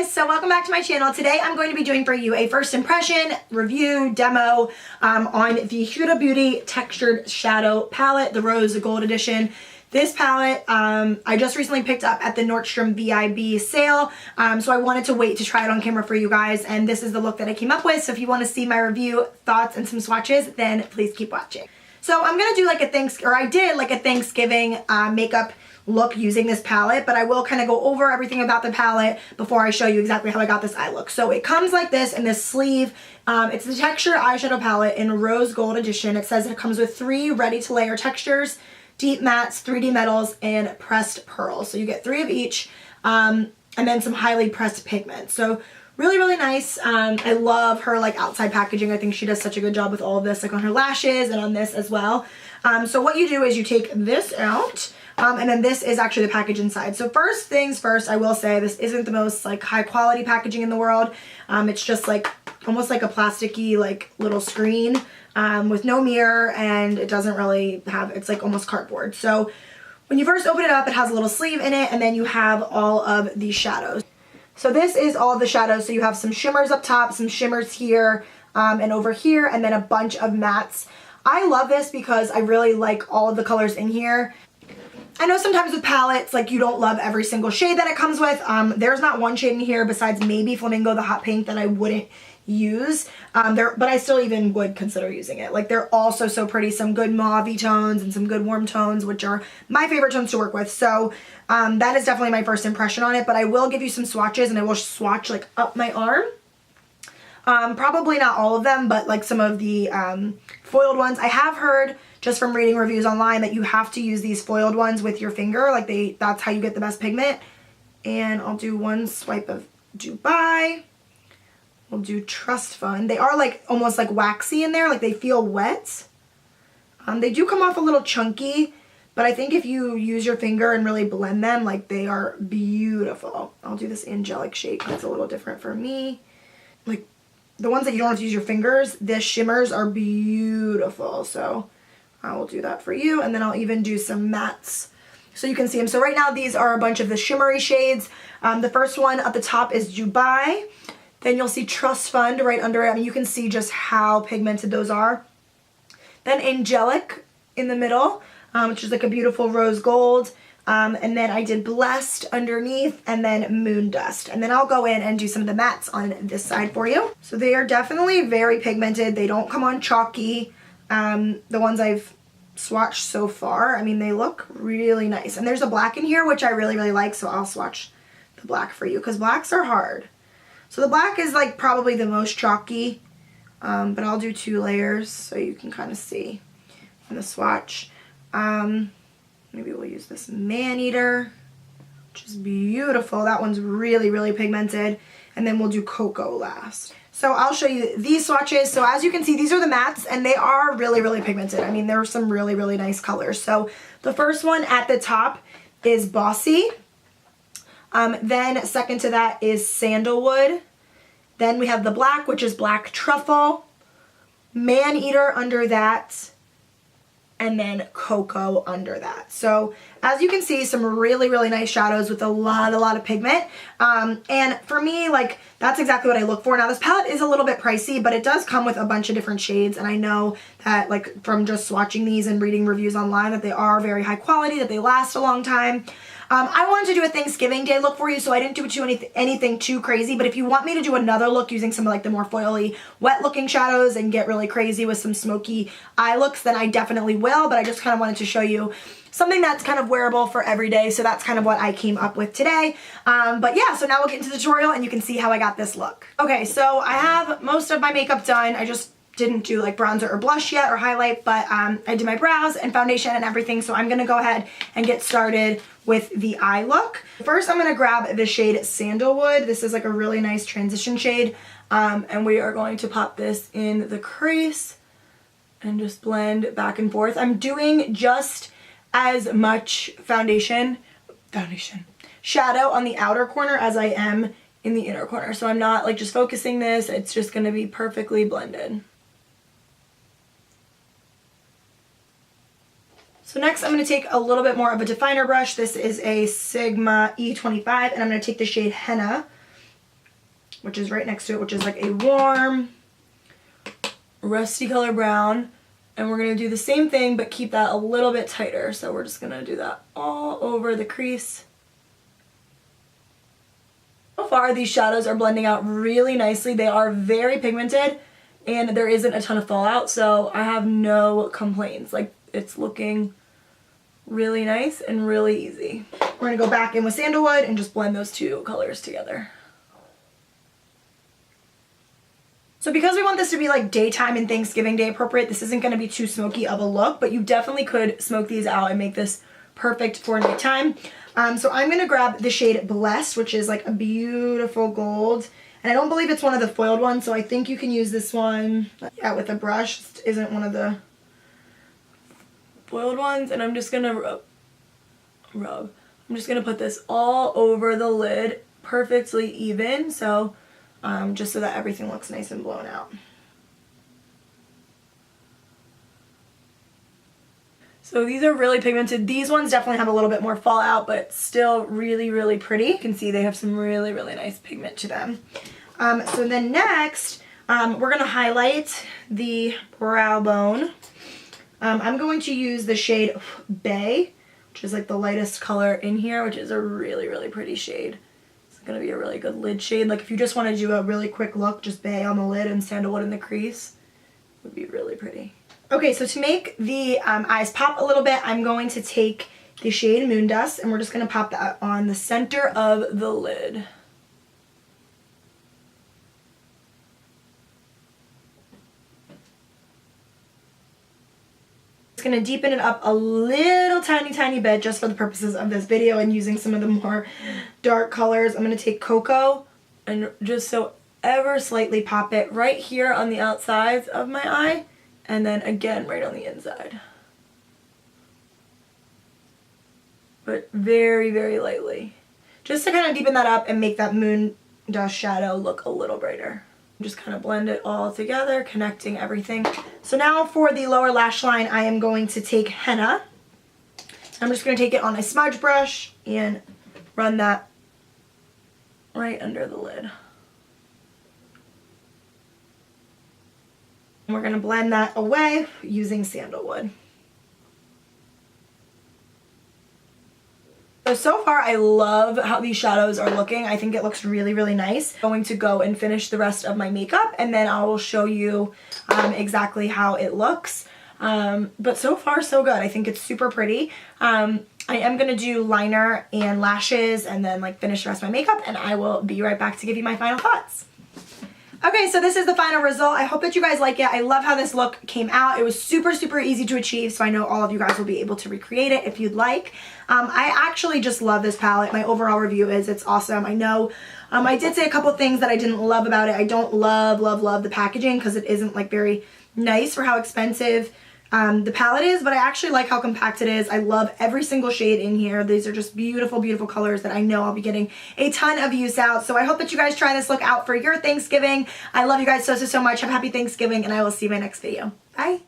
guys, so welcome back to my channel. Today I'm going to be doing for you a first impression review demo on the Huda Beauty Textured Shadow Palette, the Rose Gold Edition. This palette I just recently picked up at the Nordstrom VIB sale, so I wanted to wait to try it on camera for you guys, and this is the look that I came up with. So if you want to see my review, thoughts, and some swatches, then please keep watching. So I'm gonna do like I did like a Thanksgiving makeup look using this palette, but I will kind of go over everything about the palette before I show you exactly how I got this eye look. So it comes like this in this sleeve. It's the Texture Eyeshadow Palette in Rose Gold Edition. It says it comes with 3 ready-to-layer textures, deep mattes, 3D metals, and pressed pearls. So you get 3 of each, and then some highly pressed pigment. So really, really nice. I love her like outside packaging. I think she does such a good job with all of this, like on her lashes and on this as well. So what you do is you take this out, and then this is actually the package inside. So first things first, I will say this isn't the most like high quality packaging in the world. It's just like almost like a plasticky like little screen with no mirror, and it doesn't really have, it's like almost cardboard. So when you first open it up, it has a little sleeve in it, and then you have all of these shadows. So this is all of the shadows. So you have some shimmers up top, some shimmers here, and over here, and then a bunch of mattes. I love this because I really like all of the colors in here. I know sometimes with palettes, like you don't love every single shade that it comes with. There's not one shade in here besides maybe Flamingo, the hot pink, that I wouldn't use. But I still even would consider using it. Like they're all so pretty. Some good mauve-y tones and some good warm tones, which are my favorite tones to work with. So that is definitely my first impression on it. But I will give you some swatches, and I will swatch like up my arm. Probably not all of them, but like some of the foiled ones. I have heard just from reading reviews online that you have to use these foiled ones with your finger. Like that's how you get the best pigment. And I'll do one swipe of Dubai. We'll do Trust Fund. They are like almost like waxy in there, like they feel wet. They do come off a little chunky, but I think if you use your finger and really blend them, like they are beautiful. I'll do this angelic shade because it's a little different for me. Like the ones that you don't have to use your fingers, the shimmers are beautiful. So I will do that for you, and then I'll even do some mattes so you can see them. So right now these are a bunch of the shimmery shades. The first one at the top is Dubai. Then you'll see Trust Fund right under it. I mean, you can see just how pigmented those are. Then Angelic in the middle, which is like a beautiful rose gold. And then I did Blessed underneath, and then Moon Dust. And then I'll go in and do some of the mattes on this side for you. So they are definitely very pigmented. They don't come on chalky. The ones I've swatched so far, I mean, they look really nice. And there's a black in here, which I really, really like. So I'll swatch the black for you because blacks are hard. So the black is like probably the most chalky, but I'll do 2 layers so you can kind of see in the swatch. Maybe we'll use this Maneater, which is beautiful. That one's really, really pigmented. And then we'll do Cocoa last. So I'll show you these swatches. So as you can see, these are the mattes, and they are really, really pigmented. I mean, there are some really, really nice colors. So the first one at the top is Bossy. Then second to that is Sandalwood. Then we have the black, which is Black Truffle. Maneater under that. And then Cocoa under that. So as you can see, some really, really nice shadows with a lot of pigment. And for me, like that's exactly what I look for. Now this palette is a little bit pricey, but it does come with a bunch of different shades. And I know that like from just swatching these and reading reviews online that they are very high quality, that they last a long time. I wanted to do a Thanksgiving Day look for you, so I didn't do anything too crazy. But if you want me to do another look using some of like the more foily, wet looking shadows and get really crazy with some smoky eye looks, then I definitely will. But I just kind of wanted to show you something that's kind of wearable for every day. So that's kind of what I came up with today. But yeah, so now we'll get into the tutorial and you can see how I got this look. Okay, so I have most of my makeup done. I just didn't do like bronzer or blush yet or highlight, but I did my brows and foundation and everything. So I'm gonna go ahead and get started with the eye look. First, I'm gonna grab the shade Sandalwood. This is like a really nice transition shade. And we are going to pop this in the crease and just blend back and forth. I'm doing just as much shadow on the outer corner as I am in the inner corner. So I'm not like just focusing this, it's just gonna be perfectly blended. So next I'm going to take a little bit more of a definer brush. This is a Sigma E25, and I'm going to take the shade Henna. which is right next to it, which is like a warm, rusty color brown. And we're going to do the same thing, but keep that a little bit tighter. So we're just going to do that all over the crease. So far, these shadows are blending out really nicely. They are very pigmented, and there isn't a ton of fallout, so I have no complaints. Like, it's looking really nice and really easy. We're going to go back in with Sandalwood and just blend those two colors together. So because we want this to be like daytime and Thanksgiving Day appropriate, this isn't going to be too smoky of a look, but you definitely could smoke these out and make this perfect for nighttime. So I'm going to grab the shade Blessed, which is like a beautiful gold. And I don't believe it's one of the foiled ones, so I think you can use this one with a brush. This isn't one of the foiled ones. And I'm just going to rub. I'm just going to put this all over the lid perfectly even. So just so that everything looks nice and blown out. So these are really pigmented. These ones definitely have a little bit more fallout, but still really, really pretty. You can see they have some really, really nice pigment to them. So then next, we're gonna highlight the brow bone. I'm going to use the shade Bay, which is like the lightest color in here, which is a really, really pretty shade. Gonna be a really good lid shade. Like if you just want to do a really quick look, just Bay on the lid and Sandalwood in the crease would be really pretty. Okay, so to make the eyes pop a little bit, I'm going to take the shade Moon Dust and we're just gonna pop that on the center of the lid. Going to deepen it up a little tiny bit just for the purposes of this video and using some of the more dark colors. I'm going to take Cocoa and just so ever slightly pop it right here on the outsides of my eye and then again right on the inside. But very, very lightly. Just to kind of deepen that up and make that Moon Dust shadow look a little brighter. Just kind of blend it all together, connecting everything. So now for the lower lash line, I am going to take henna. I'm just going to take it on a smudge brush and run that right under the lid. And we're going to blend that away using Sandalwood. So far, I love how these shadows are looking. I think it looks really, really nice. I'm going to go and finish the rest of my makeup and then I will show you exactly how it looks. But so far, so good. I think it's super pretty. I am going to do liner and lashes and then like finish the rest of my makeup and I will be right back to give you my final thoughts. Okay, so this is the final result. I hope that you guys like it. I love how this look came out. It was super, super easy to achieve, so I know all of you guys will be able to recreate it if you'd like. I actually just love this palette. My overall review is it's awesome. I know I did say a couple things that I didn't love about it. I don't love the packaging because it isn't like very nice for how expensive the palette is, but I actually like how compact it is. I love every single shade in here. These are just beautiful, beautiful colors that I know I'll be getting a ton of use out. So I hope that you guys try this look out for your Thanksgiving. I love you guys so, so, so much. Have a happy Thanksgiving, and I will see you in my next video. Bye.